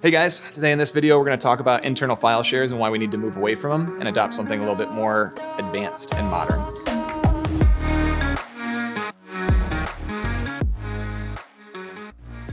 Hey guys, today in this video we're going to talk about internal file shares and why we need to move away from them and adopt something a little bit more advanced and modern.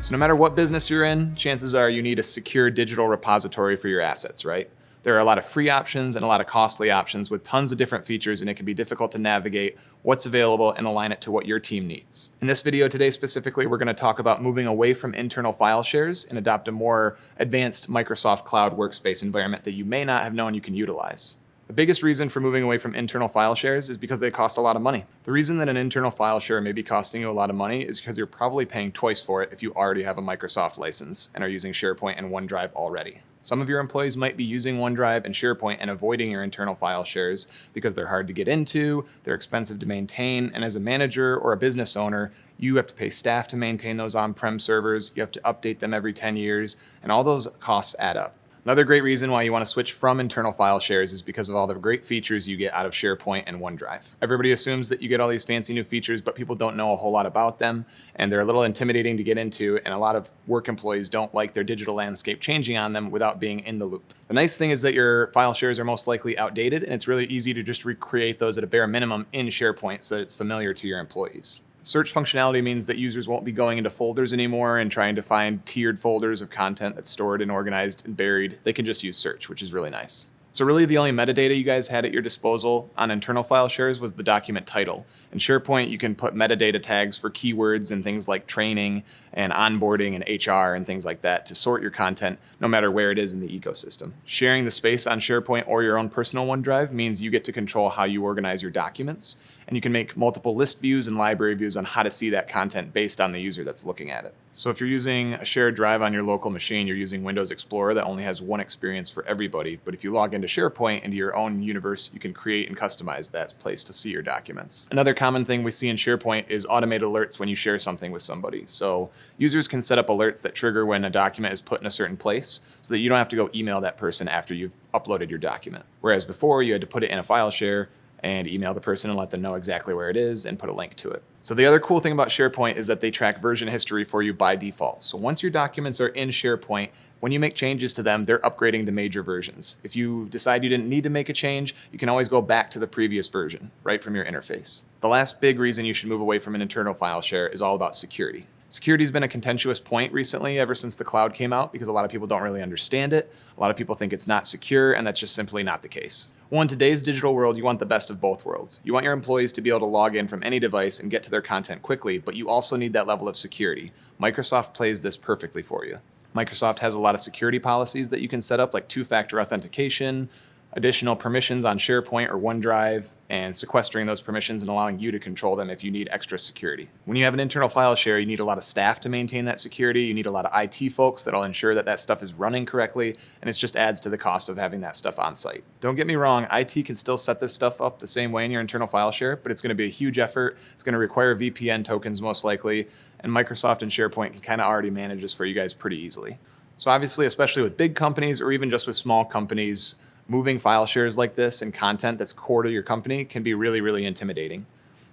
So no matter what business you're in, chances are you need a secure digital repository for your assets, right? There are a lot of free options and a lot of costly options with tons of different features, and it can be difficult to navigate what's available and align it to what your team needs. In this video today specifically, we're going to talk about moving away from internal file shares and adopt a more advanced Microsoft Cloud workspace environment that you may not have known you can utilize. The biggest reason for moving away from internal file shares is because they cost a lot of money. The reason that an internal file share may be costing you a lot of money is because you're probably paying twice for it if you already have a Microsoft license and are using SharePoint and OneDrive already. Some of your employees might be using OneDrive and SharePoint and avoiding your internal file shares because they're hard to get into, they're expensive to maintain, and as a manager or a business owner, you have to pay staff to maintain those on-prem servers, you have to update them every 10 years, and all those costs add up. Another great reason why you want to switch from internal file shares is because of all the great features you get out of SharePoint and OneDrive. Everybody assumes that you get all these fancy new features, but people don't know a whole lot about them, and they're a little intimidating to get into, and a lot of work employees don't like their digital landscape changing on them without being in the loop. The nice thing is that your file shares are most likely outdated, and it's really easy to just recreate those at a bare minimum in SharePoint so that it's familiar to your employees. Search functionality means that users won't be going into folders anymore and trying to find tiered folders of content that's stored and organized and buried. They can just use search, which is really nice. So really the only metadata you guys had at your disposal on internal file shares was the document title. In SharePoint, you can put metadata tags for keywords and things like training and onboarding and HR and things like that to sort your content no matter where it is in the ecosystem. Sharing the space on SharePoint or your own personal OneDrive means you get to control how you organize your documents, and you can make multiple list views and library views on how to see that content based on the user that's looking at it. So if you're using a shared drive on your local machine, you're using Windows Explorer that only has one experience for everybody. But if you log into SharePoint, into your own universe, you can create and customize that place to see your documents. Another common thing we see in SharePoint is automated alerts when you share something with somebody. So users can set up alerts that trigger when a document is put in a certain place so that you don't have to go email that person after you've uploaded your document. Whereas before, you had to put it in a file share and email the person and let them know exactly where it is and put a link to it. So the other cool thing about SharePoint is that they track version history for you by default. So once your documents are in SharePoint, when you make changes to them, they're upgrading to major versions. If you decide you didn't need to make a change, you can always go back to the previous version right from your interface. The last big reason you should move away from an internal file share is all about security. Security has been a contentious point recently ever since the cloud came out because a lot of people don't really understand it. A lot of people think it's not secure, and that's just simply not the case. Well, in today's digital world, you want the best of both worlds. You want your employees to be able to log in from any device and get to their content quickly, but you also need that level of security. Microsoft plays this perfectly for you. Microsoft has a lot of security policies that you can set up, like two-factor authentication, additional permissions on SharePoint or OneDrive, and sequestering those permissions and allowing you to control them if you need extra security. When you have an internal file share, you need a lot of staff to maintain that security. You need a lot of IT folks that'll ensure that that stuff is running correctly, and it just adds to the cost of having that stuff on site. Don't get me wrong, IT can still set this stuff up the same way in your internal file share, but it's going to be a huge effort. It's going to require VPN tokens most likely, and Microsoft and SharePoint can kind of already manage this for you guys pretty easily. So obviously, especially with big companies or even just with small companies, moving file shares like this and content that's core to your company can be really, really intimidating.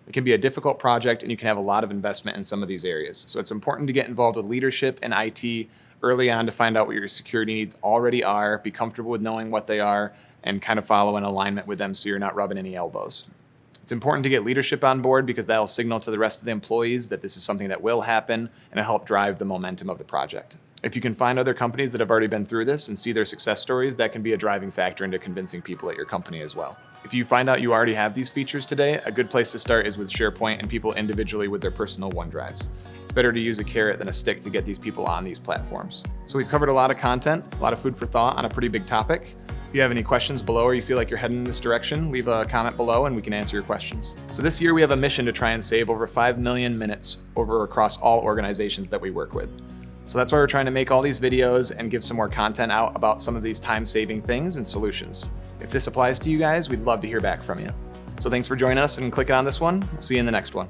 It can be a difficult project, and you can have a lot of investment in some of these areas. So it's important to get involved with leadership and IT early on to find out what your security needs already are, be comfortable with knowing what they are, and kind of follow in alignment with them so you're not rubbing any elbows. It's important to get leadership on board because that'll signal to the rest of the employees that this is something that will happen, and it'll help drive the momentum of the project. If you can find other companies that have already been through this and see their success stories, that can be a driving factor into convincing people at your company as well. If you find out you already have these features today, a good place to start is with SharePoint and people individually with their personal OneDrives. It's better to use a carrot than a stick to get these people on these platforms. So we've covered a lot of content, a lot of food for thought on a pretty big topic. If you have any questions below or you feel like you're heading in this direction, leave a comment below and we can answer your questions. So this year we have a mission to try and save over 5 million minutes across all organizations that we work with. So that's why we're trying to make all these videos and give some more content out about some of these time-saving things and solutions. If this applies to you guys, we'd love to hear back from you. So thanks for joining us and clicking on this one. We'll see you in the next one.